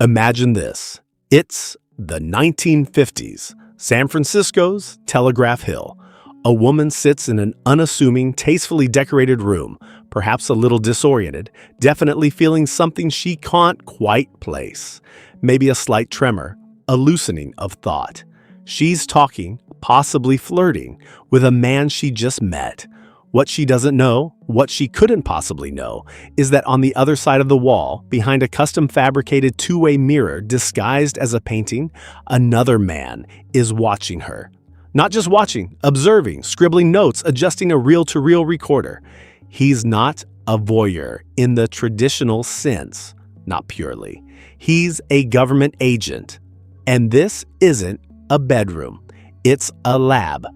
Imagine this. It's the 1950s, San Francisco's Telegraph Hill. A woman sits in an unassuming, tastefully decorated room, perhaps a little disoriented, definitely feeling something she can't quite place. Maybe a slight tremor, a loosening of thought. She's talking, possibly flirting, with a man she just met. What she doesn't know, what she couldn't possibly know, is that on the other side of the wall, behind a custom-fabricated two-way mirror disguised as a painting, another man is watching her. Not just watching, observing, scribbling notes, adjusting a reel-to-reel recorder. He's not a voyeur in the traditional sense, not purely. He's a government agent. And this isn't a bedroom. It's a lab.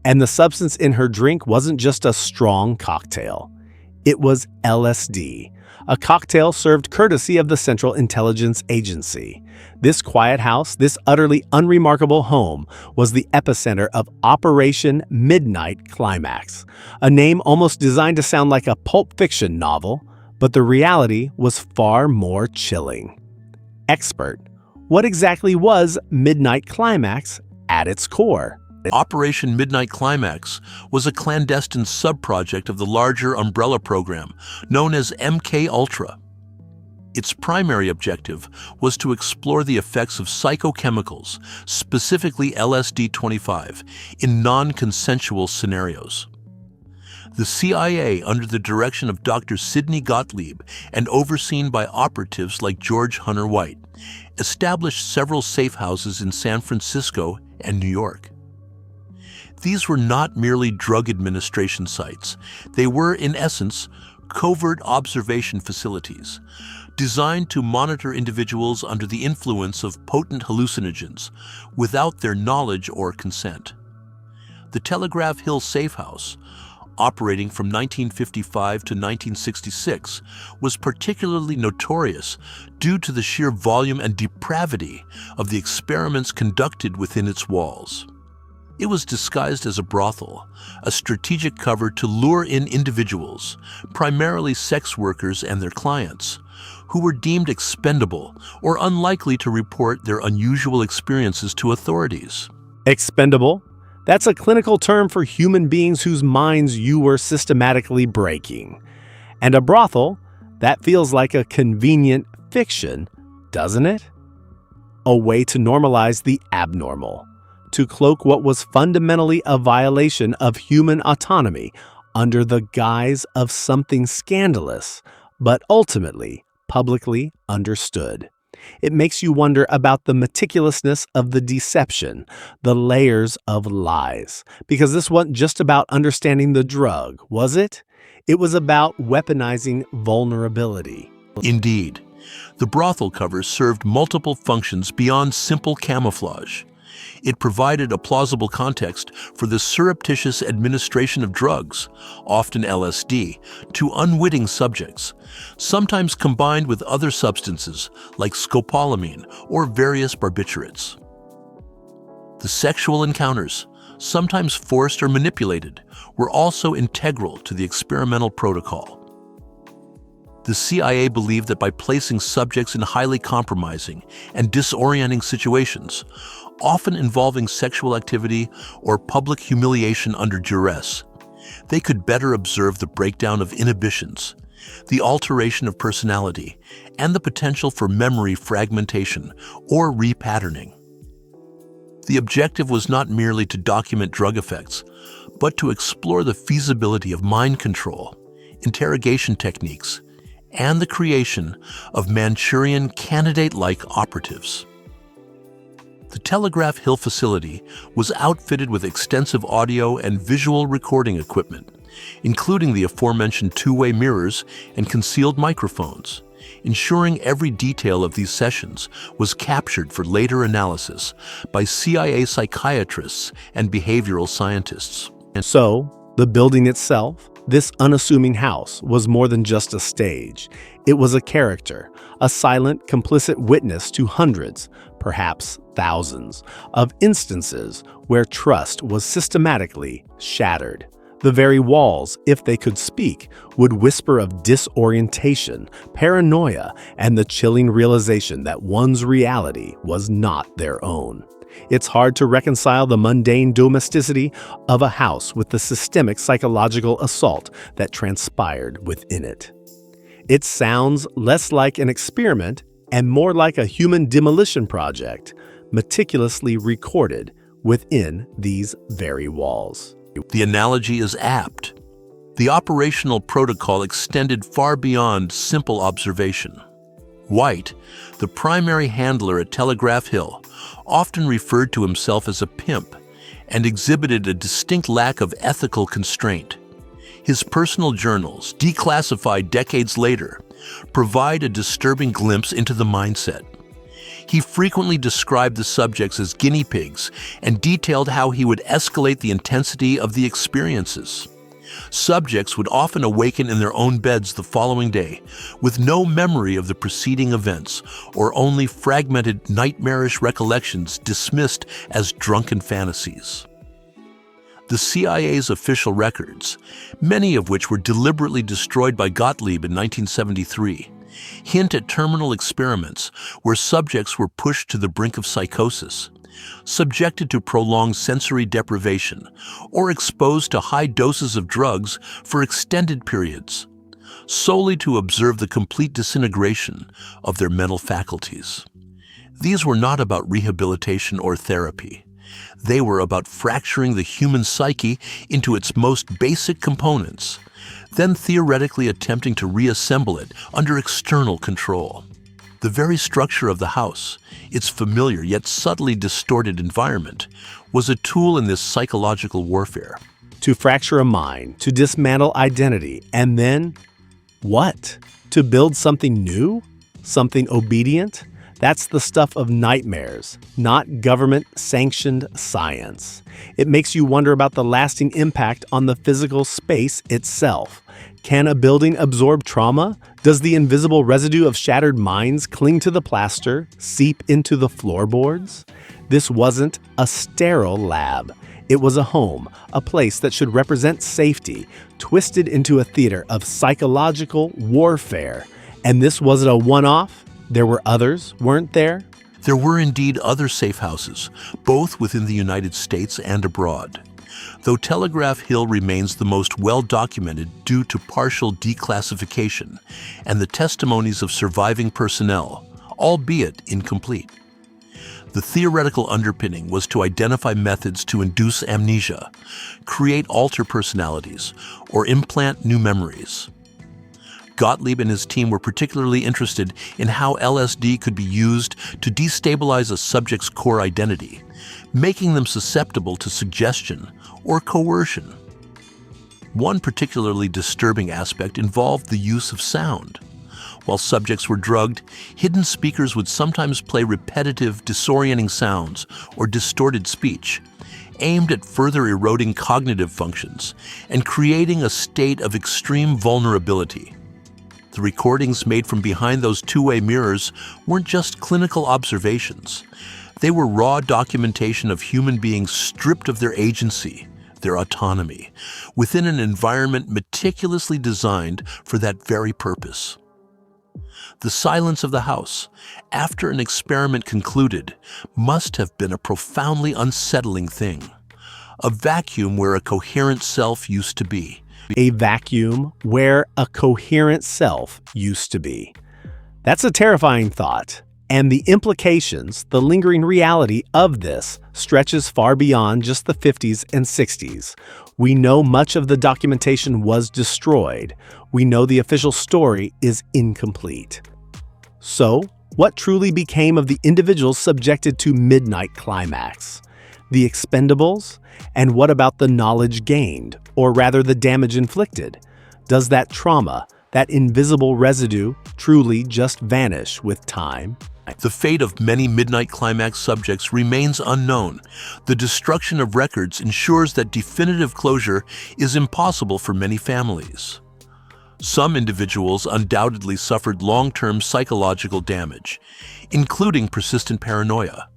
And the substance in her drink wasn't just a strong cocktail. It was LSD, a cocktail served courtesy of the Central Intelligence Agency. This quiet house, this utterly unremarkable home, was the epicenter of Operation Midnight Climax, a name almost designed to sound like a pulp fiction novel, but the reality was far more chilling. Expert, what exactly was Midnight Climax at its core? Operation Midnight Climax was a clandestine subproject of the larger umbrella program known as MK-Ultra. Its primary objective was to explore the effects of psychochemicals, specifically LSD-25, in non-consensual scenarios. The CIA, under the direction of Dr. Sidney Gottlieb and overseen by operatives like George Hunter White, established several safe houses in San Francisco and New York. These were not merely drug administration sites. They were, in essence, covert observation facilities, designed to monitor individuals under the influence of potent hallucinogens without their knowledge or consent. The Telegraph Hill Safe House, operating from 1955 to 1966, was particularly notorious due to the sheer volume and depravity of the experiments conducted within its walls. It was disguised as a brothel, a strategic cover to lure in individuals, primarily sex workers and their clients, who were deemed expendable or unlikely to report their unusual experiences to authorities. Expendable? That's a clinical term for human beings whose minds you were systematically breaking. And a brothel? That feels like a convenient fiction, doesn't it? A way to normalize the abnormal, to cloak what was fundamentally a violation of human autonomy under the guise of something scandalous, but ultimately publicly understood. It makes you wonder about the meticulousness of the deception, the layers of lies. Because this wasn't just about understanding the drug, was it? It was about weaponizing vulnerability. Indeed, the brothel cover served multiple functions beyond simple camouflage. It provided a plausible context for the surreptitious administration of drugs, often LSD, to unwitting subjects, sometimes combined with other substances like scopolamine or various barbiturates. The sexual encounters, sometimes forced or manipulated, were also integral to the experimental protocol. The CIA believed that by placing subjects in highly compromising and disorienting situations, often involving sexual activity or public humiliation under duress, they could better observe the breakdown of inhibitions, the alteration of personality, and the potential for memory fragmentation or repatterning. The objective was not merely to document drug effects, but to explore the feasibility of mind control, interrogation techniques, and the creation of Manchurian candidate-like operatives. The Telegraph Hill facility was outfitted with extensive audio and visual recording equipment, including the aforementioned two-way mirrors and concealed microphones, ensuring every detail of these sessions was captured for later analysis by CIA psychiatrists and behavioral scientists. And so, the building itself, this unassuming house, was more than just a stage. It was a character, a silent, complicit witness to hundreds, perhaps thousands, of instances where trust was systematically shattered. The very walls, if they could speak, would whisper of disorientation, paranoia, and the chilling realization that one's reality was not their own. It's hard to reconcile the mundane domesticity of a house with the systemic psychological assault that transpired within it. It sounds less like an experiment and more like a human demolition project, meticulously recorded within these very walls. The analogy is apt. The operational protocol extended far beyond simple observation. White, the primary handler at Telegraph Hill, often referred to himself as a pimp and exhibited a distinct lack of ethical constraint. His personal journals, declassified decades later, provide a disturbing glimpse into the mindset. He frequently described the subjects as guinea pigs and detailed how he would escalate the intensity of the experiences. Subjects would often awaken in their own beds the following day, with no memory of the preceding events, or only fragmented, nightmarish recollections dismissed as drunken fantasies. The CIA's official records, many of which were deliberately destroyed by Gottlieb in 1973, hint at terminal experiments where subjects were pushed to the brink of psychosis, subjected to prolonged sensory deprivation, or exposed to high doses of drugs for extended periods, solely to observe the complete disintegration of their mental faculties. These were not about rehabilitation or therapy. They were about fracturing the human psyche into its most basic components, then theoretically attempting to reassemble it under external control. The very structure of the house, its familiar yet subtly distorted environment, was a tool in this psychological warfare. To fracture a mind, to dismantle identity, and then what? To build something new? Something obedient? That's the stuff of nightmares, not government-sanctioned science. It makes you wonder about the lasting impact on the physical space itself. Can a building absorb trauma? Does the invisible residue of shattered minds cling to the plaster, seep into the floorboards? This wasn't a sterile lab. It was a home, a place that should represent safety, twisted into a theater of psychological warfare. And this wasn't a one-off? There were others, weren't there? There were indeed other safe houses, both within the United States and abroad. Though Telegraph Hill remains the most well-documented due to partial declassification and the testimonies of surviving personnel, albeit incomplete. The theoretical underpinning was to identify methods to induce amnesia, create alter personalities, or implant new memories. Gottlieb and his team were particularly interested in how LSD could be used to destabilize a subject's core identity, making them susceptible to suggestion or coercion. One particularly disturbing aspect involved the use of sound. While subjects were drugged, hidden speakers would sometimes play repetitive, disorienting sounds or distorted speech, aimed at further eroding cognitive functions and creating a state of extreme vulnerability. The recordings made from behind those two-way mirrors weren't just clinical observations. They were raw documentation of human beings stripped of their agency, their autonomy, within an environment meticulously designed for that very purpose. The silence of the house, after an experiment concluded, must have been a profoundly unsettling thing. A vacuum where a coherent self used to be. A vacuum where a coherent self used to be. That's a terrifying thought, and the implications, the lingering reality of this, stretches far beyond just the 50s and 60s. We know much of the documentation was destroyed. We know the official story is incomplete. So, what truly became of the individuals subjected to Midnight Climax? The expendables? And what about the knowledge gained, or rather the damage inflicted? Does that trauma, that invisible residue, truly just vanish with time? The fate of many Midnight Climax subjects remains unknown. The destruction of records ensures that definitive closure is impossible for many families. Some individuals undoubtedly suffered long-term psychological damage, including persistent paranoia,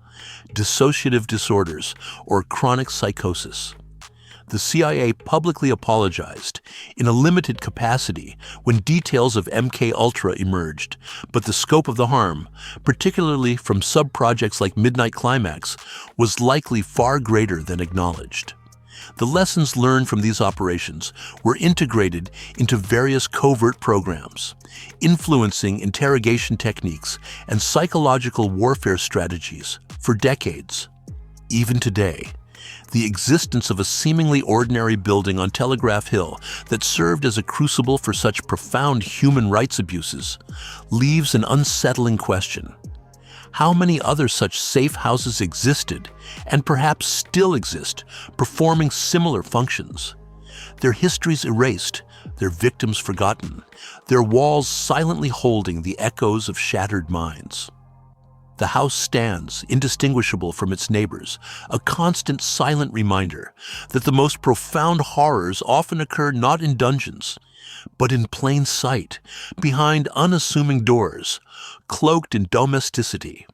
dissociative disorders, or chronic psychosis. the CIA publicly apologized in a limited capacity when details of MK Ultra emerged, but the scope of the harm, particularly from sub-projects like Midnight Climax, was likely far greater than acknowledged. The lessons learned from these operations were integrated into various covert programs, influencing interrogation techniques and psychological warfare strategies for decades. Even today, the existence of a seemingly ordinary building on Telegraph Hill that served as a crucible for such profound human rights abuses leaves an unsettling question. How many other such safe houses existed, and perhaps still exist, performing similar functions? Their histories erased, their victims forgotten, their walls silently holding the echoes of shattered minds. The house stands, indistinguishable from its neighbors, a constant silent reminder that the most profound horrors often occur not in dungeons, but in plain sight, behind unassuming doors, cloaked in domesticity.